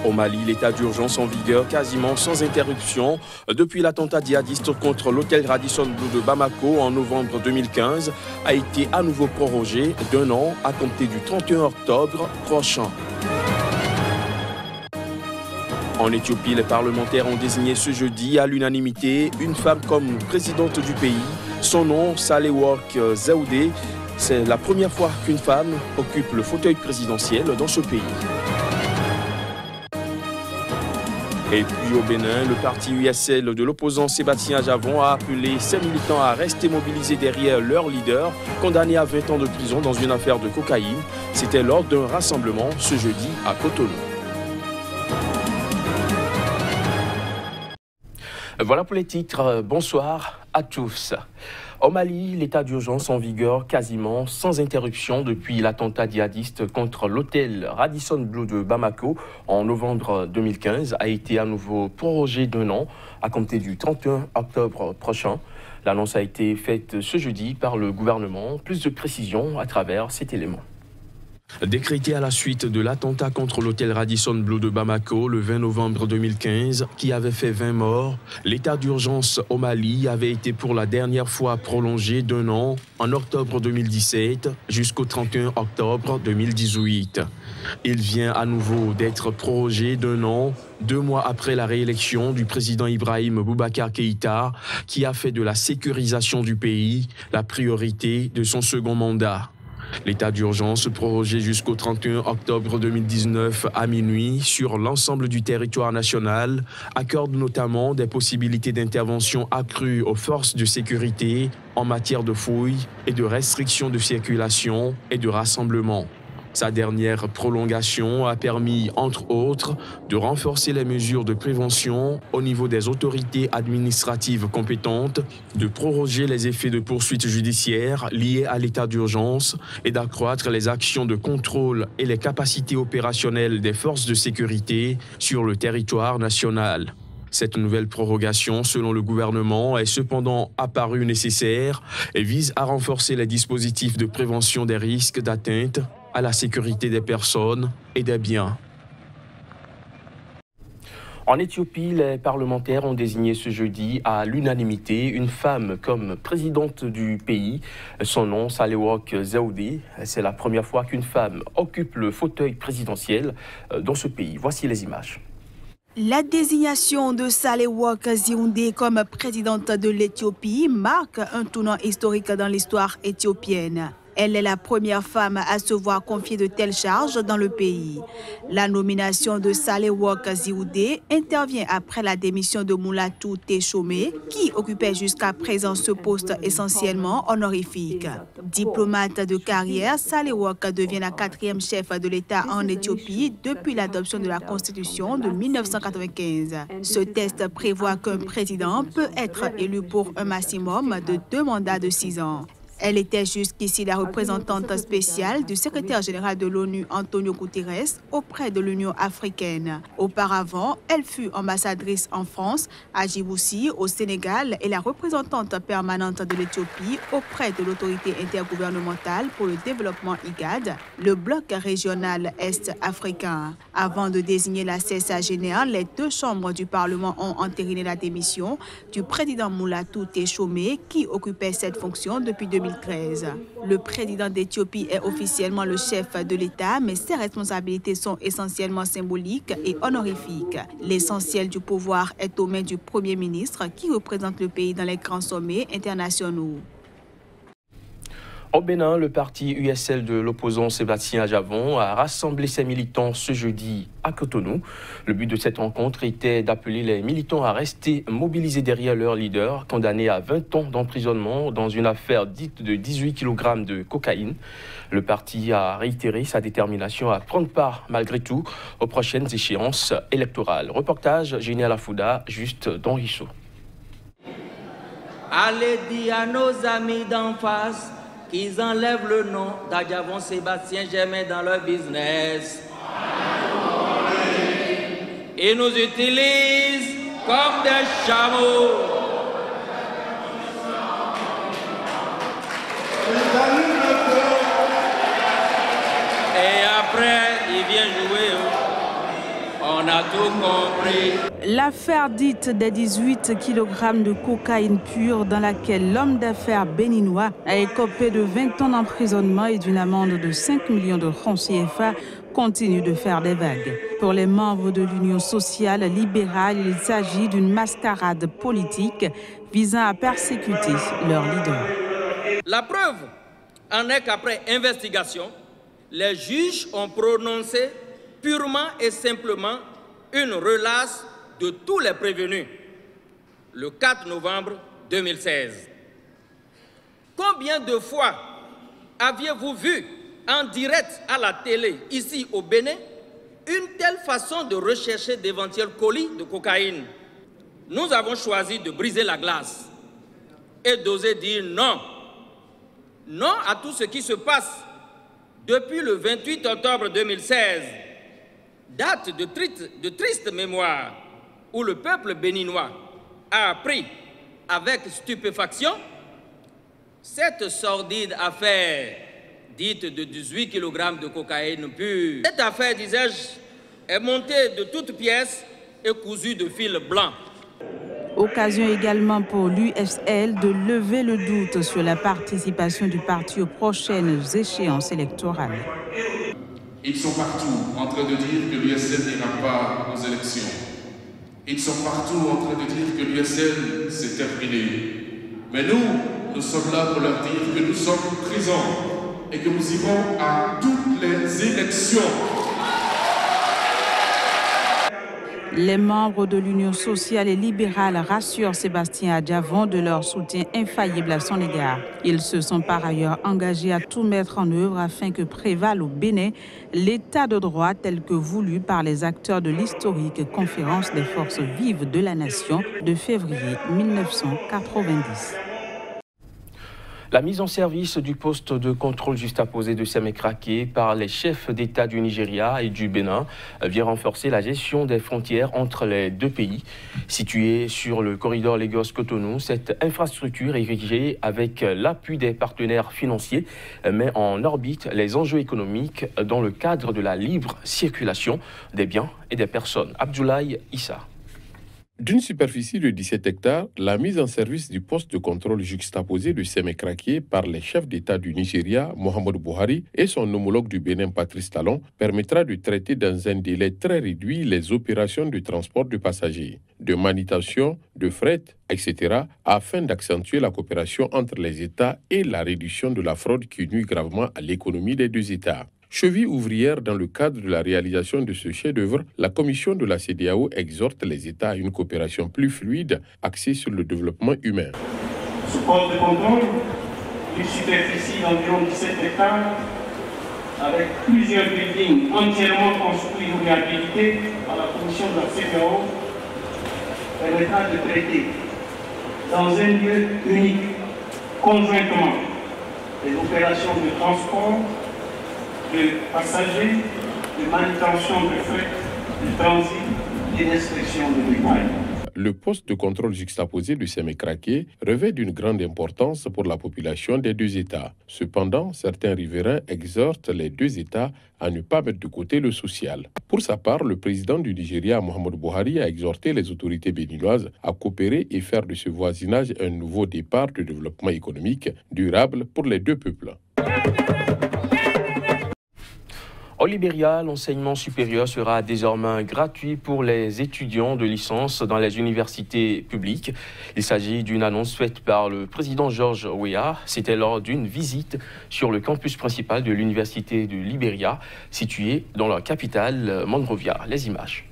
Au Mali, l'état d'urgence en vigueur quasiment sans interruption depuis l'attentat djihadiste contre l'hôtel Radisson Blu de Bamako en novembre 2015 a été à nouveau prorogé d'1 an à compter du 31 octobre prochain. En Éthiopie, les parlementaires ont désigné ce jeudi à l'unanimité une femme comme présidente du pays. Son nom, Sahle-Work Zewde. C'est la première fois qu'une femme occupe le fauteuil présidentiel dans ce pays. Et puis au Bénin, le parti USL de l'opposant Sébastien Ajavon a appelé ses militants à rester mobilisés derrière leur leader, condamné à 20 ans de prison dans une affaire de cocaïne. C'était lors d'un rassemblement ce jeudi à Cotonou. Voilà pour les titres. Bonsoir à tous. Au Mali, l'état d'urgence en vigueur quasiment sans interruption depuis l'attentat djihadiste contre l'hôtel Radisson Blu de Bamako en novembre 2015 a été à nouveau prorogé d'1 an à compter du 31 octobre prochain. L'annonce a été faite ce jeudi par le gouvernement. Plus de précisions à travers cet élément. Décrété à la suite de l'attentat contre l'hôtel Radisson Blu de Bamako le 20 novembre 2015, qui avait fait 20 morts, l'état d'urgence au Mali avait été pour la dernière fois prolongé d'1 an en octobre 2017 jusqu'au 31 octobre 2018. Il vient à nouveau d'être prorogé d'1 an, 2 mois après la réélection du président Ibrahim Boubacar Keïta, qui a fait de la sécurisation du pays la priorité de son second mandat. L'état d'urgence prorogé jusqu'au 31 octobre 2019 à minuit sur l'ensemble du territoire national accorde notamment des possibilités d'intervention accrues aux forces de sécurité en matière de fouilles et de restrictions de circulation et de rassemblement. Sa dernière prolongation a permis, entre autres, de renforcer les mesures de prévention au niveau des autorités administratives compétentes, de proroger les effets de poursuites judiciaires liées à l'état d'urgence et d'accroître les actions de contrôle et les capacités opérationnelles des forces de sécurité sur le territoire national. Cette nouvelle prorogation, selon le gouvernement, est cependant apparue nécessaire et vise à renforcer les dispositifs de prévention des risques d'atteinte à la sécurité des personnes et des biens. En Éthiopie, les parlementaires ont désigné ce jeudi à l'unanimité une femme comme présidente du pays. Son nom, Sahle-Work Zewde. C'est la première fois qu'une femme occupe le fauteuil présidentiel dans ce pays. Voici les images. La désignation de Sahle-Work Zewde comme présidente de l'Éthiopie marque un tournant historique dans l'histoire éthiopienne. Elle est la première femme à se voir confier de telles charges dans le pays. La nomination de Sahle-Work Zewde intervient après la démission de Mulatu Teshome, qui occupait jusqu'à présent ce poste essentiellement honorifique. Diplomate de carrière, Sahle-Work devient la 4e chef de l'État en Éthiopie depuis l'adoption de la Constitution de 1995. Ce test prévoit qu'un président peut être élu pour un maximum de 2 mandats de 6 ans. Elle était jusqu'ici la représentante spéciale du secrétaire général de l'ONU, Antonio Guterres, auprès de l'Union africaine. Auparavant, elle fut ambassadrice en France, à Djibouti, au Sénégal et la représentante permanente de l'Éthiopie auprès de l'autorité intergouvernementale pour le développement IGAD, le bloc régional est-africain. Avant de désigner la sexagénaire, les 2 chambres du Parlement ont entériné la démission du président Mulatu Teshome, qui occupait cette fonction depuis 2013. Le président d'Éthiopie est officiellement le chef de l'État, mais ses responsabilités sont essentiellement symboliques et honorifiques. L'essentiel du pouvoir est aux mains du Premier ministre qui représente le pays dans les grands sommets internationaux. Au Bénin, le parti USL de l'opposant Sébastien Ajavon a rassemblé ses militants ce jeudi à Cotonou. Le but de cette rencontre était d'appeler les militants à rester mobilisés derrière leur leader, condamné à 20 ans d'emprisonnement dans une affaire dite de 18 kg de cocaïne. Le parti a réitéré sa détermination à prendre part, malgré tout, aux prochaines échéances électorales. Reportage Génial Afouda, juste dans Richaud. Allez dire à nos amis d'en face qu'ils enlèvent le nom d'Ajavon Sébastien Germain dans leur business. Ils nous utilisent comme des chameaux. Et après, il vient jouer. On a tout compris. L'affaire dite des 18 kg de cocaïne pure dans laquelle l'homme d'affaires béninois a écopé de 20 ans d'emprisonnement et d'une amende de 5 millions de francs CFA continue de faire des vagues. Pour les membres de l'Union sociale libérale, il s'agit d'une mascarade politique visant à persécuter leur leader. La preuve en est qu'après investigation, les juges ont prononcé purement et simplement une relaxe de tous les prévenus le 4 novembre 2016. Combien de fois aviez-vous vu en direct à la télé, ici au Bénin, une telle façon de rechercher d'éventuels colis de cocaïne? Nous avons choisi de briser la glace et d'oser dire non. Non à tout ce qui se passe depuis le 28 octobre 2016, date de triste mémoire, où le peuple béninois a appris avec stupéfaction cette sordide affaire dite de 18 kg de cocaïne pure. Cette affaire, disais-je, est montée de toutes pièces et cousue de fil blanc. Occasion également pour l'USL de lever le doute sur la participation du parti aux prochaines échéances électorales. Ils sont partout en train de dire que l'USL n'ira pas aux élections. Ils sont partout en train de dire que l'USL c'est terminé. Mais nous sommes là pour leur dire que nous sommes présents et que nous irons à toutes les élections. Les membres de l'Union sociale et libérale rassurent Sébastien Adjavon de leur soutien infaillible à son égard. Ils se sont par ailleurs engagés à tout mettre en œuvre afin que prévale au Bénin l'état de droit tel que voulu par les acteurs de l'historique Conférence des forces vives de la nation de février 1990. La mise en service du poste de contrôle juxtaposé de Sémékraké par les chefs d'État du Nigeria et du Bénin vient renforcer la gestion des frontières entre les deux pays. Située sur le corridor Lagos-Cotonou, cette infrastructure érigée avec l'appui des partenaires financiers met en orbite les enjeux économiques dans le cadre de la libre circulation des biens et des personnes. Abdoulaye Issa. D'une superficie de 17 hectares, la mise en service du poste de contrôle juxtaposé de Sémékraké par les chefs d'État du Nigeria, Muhammadu Buhari, et son homologue du Bénin, Patrice Talon, permettra de traiter dans un délai très réduit les opérations de transport de passagers, de manutention, de fret, etc., afin d'accentuer la coopération entre les États et la réduction de la fraude qui nuit gravement à l'économie des deux États. Cheville ouvrière dans le cadre de la réalisation de ce chef-d'œuvre, la commission de la CEDEAO exhorte les États à une coopération plus fluide axée sur le développement humain. Ce poste de contrôle, d'une superficie d'environ 17 hectares, avec plusieurs buildings entièrement construits ou réhabilités par la commission de la CEDEAO, permettra de traiter dans un lieu unique, conjointement, les opérations de transport, de passagers, de manutention de fret, de transit et d'inspection de bétail. Le poste de contrôle juxtaposé de Sémékraké revêt d'une grande importance pour la population des deux États. Cependant, certains riverains exhortent les deux États à ne pas mettre de côté le social. Pour sa part, le président du Nigeria, Muhammadu Buhari, a exhorté les autorités béninoises à coopérer et faire de ce voisinage un nouveau départ de développement économique durable pour les deux peuples. Au Libéria, l'enseignement supérieur sera désormais gratuit pour les étudiants de licence dans les universités publiques. Il s'agit d'une annonce faite par le président George Weah. C'était lors d'une visite sur le campus principal de l'université du Libéria, situé dans la capitale Monrovia. Les images.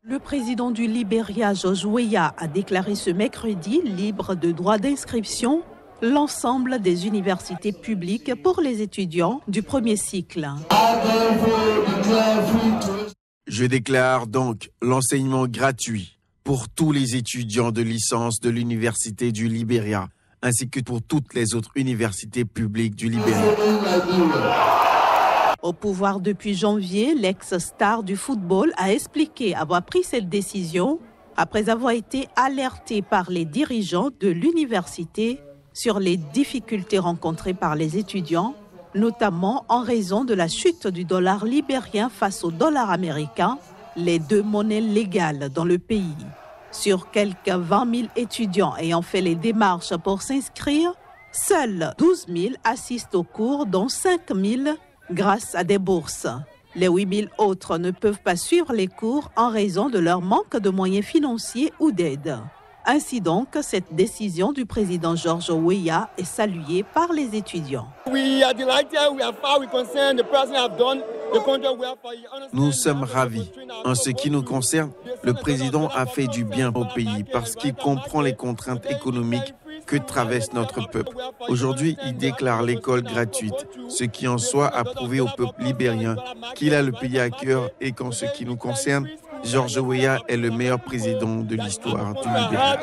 Le président du Libéria, George Weah, a déclaré ce mercredi libre de droit d'inscription l'ensemble des universités publiques pour les étudiants du premier cycle. Je déclare donc l'enseignement gratuit pour tous les étudiants de licence de l'Université du Libéria, ainsi que pour toutes les autres universités publiques du Libéria. Au pouvoir depuis janvier, l'ex-star du football a expliqué avoir pris cette décision après avoir été alerté par les dirigeants de l'université sur les difficultés rencontrées par les étudiants, notamment en raison de la chute du dollar libérien face au dollar américain, les deux monnaies légales dans le pays. Sur quelques 20 000 étudiants ayant fait les démarches pour s'inscrire, seuls 12 000 assistent aux cours, dont 5 000 grâce à des bourses. Les 8 000 autres ne peuvent pas suivre les cours en raison de leur manque de moyens financiers ou d'aide. Ainsi donc, cette décision du président George Weah est saluée par les étudiants. Nous sommes ravis. En ce qui nous concerne, le président a fait du bien au pays parce qu'il comprend les contraintes économiques que traverse notre peuple. Aujourd'hui, il déclare l'école gratuite, ce qui en soi a prouvé au peuple libérien qu'il a le pays à cœur et qu'en ce qui nous concerne, George Weah est le meilleur président de l'histoire du Libéria.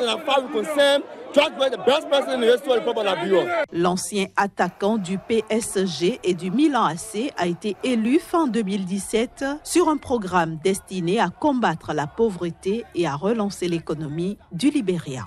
L'ancien attaquant du PSG et du Milan AC a été élu fin 2017 sur un programme destiné à combattre la pauvreté et à relancer l'économie du Libéria.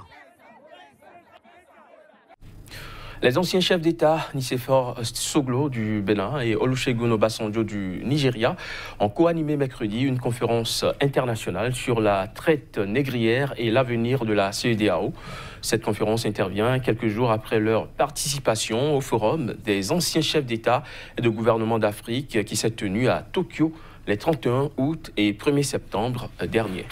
Les anciens chefs d'État, Nicéphore Soglo du Bénin et Olusegun Obasanjo du Nigeria, ont co-animé mercredi une conférence internationale sur la traite négrière et l'avenir de la CEDEAO. Cette conférence intervient quelques jours après leur participation au forum des anciens chefs d'État et de gouvernement d'Afrique qui s'est tenu à Tokyo les 31 août et 1er septembre dernier.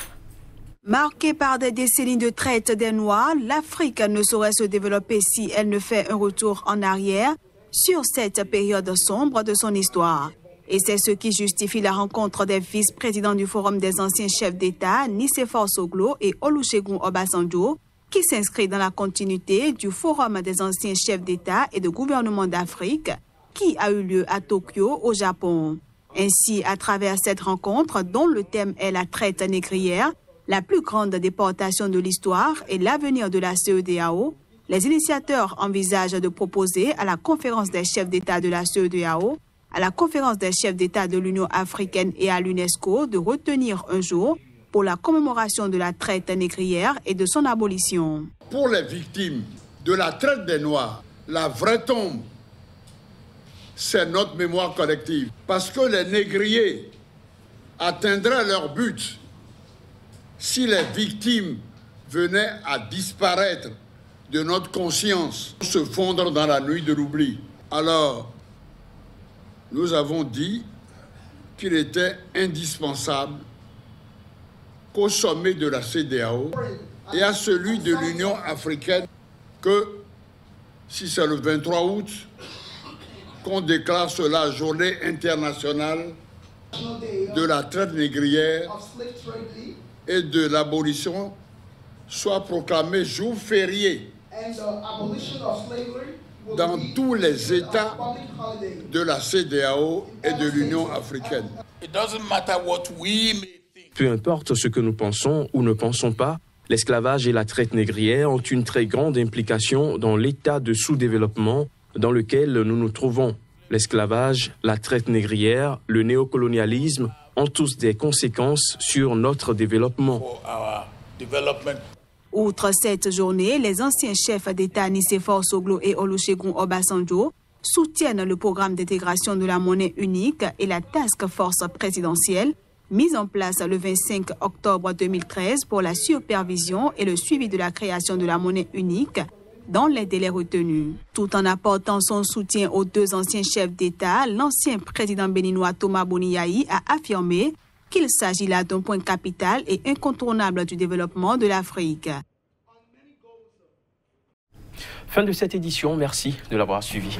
Marquée par des décennies de traite des Noirs, l'Afrique ne saurait se développer si elle ne fait un retour en arrière sur cette période sombre de son histoire. Et c'est ce qui justifie la rencontre des vice-présidents du Forum des anciens chefs d'État, Nicéphore Soglo et Olusegun Obasanjo, qui s'inscrit dans la continuité du Forum des anciens chefs d'État et de gouvernement d'Afrique, qui a eu lieu à Tokyo, au Japon. Ainsi, à travers cette rencontre, dont le thème est la traite négrière, la plus grande déportation de l'histoire et l'avenir de la CEDEAO, les initiateurs envisagent de proposer à la conférence des chefs d'État de la CEDEAO, à la conférence des chefs d'État de l'Union africaine et à l'UNESCO de retenir un jour pour la commémoration de la traite négrière et de son abolition. Pour les victimes de la traite des Noirs, la vraie tombe, c'est notre mémoire collective. Parce que les négriers atteindraient leur but si les victimes venaient à disparaître de notre conscience, se fondre dans la nuit de l'oubli. Alors, nous avons dit qu'il était indispensable qu'au sommet de la CEDEAO et à celui de l'Union africaine, que si c'est le 23 août, qu'on déclare cela journée internationale de la traite négrière et de l'abolition, soit proclamé jour férié dans tous les États de la CEDEAO et de l'Union africaine. Peu importe ce que nous pensons ou ne pensons pas, l'esclavage et la traite négrière ont une très grande implication dans l'état de sous-développement dans lequel nous nous trouvons. L'esclavage, la traite négrière, le néocolonialisme ont tous des conséquences sur notre développement. Outre cette journée, les anciens chefs d'État Nicéphore Soglo et Olusegun Obasanjo soutiennent le programme d'intégration de la monnaie unique et la task force présidentielle mise en place le 25 octobre 2013 pour la supervision et le suivi de la création de la monnaie unique dans les délais retenus. Tout en apportant son soutien aux deux anciens chefs d'État, l'ancien président béninois Thomas Boni-Yayi a affirmé qu'il s'agit là d'un point capital et incontournable du développement de l'Afrique. Fin de cette édition, merci de l'avoir suivi.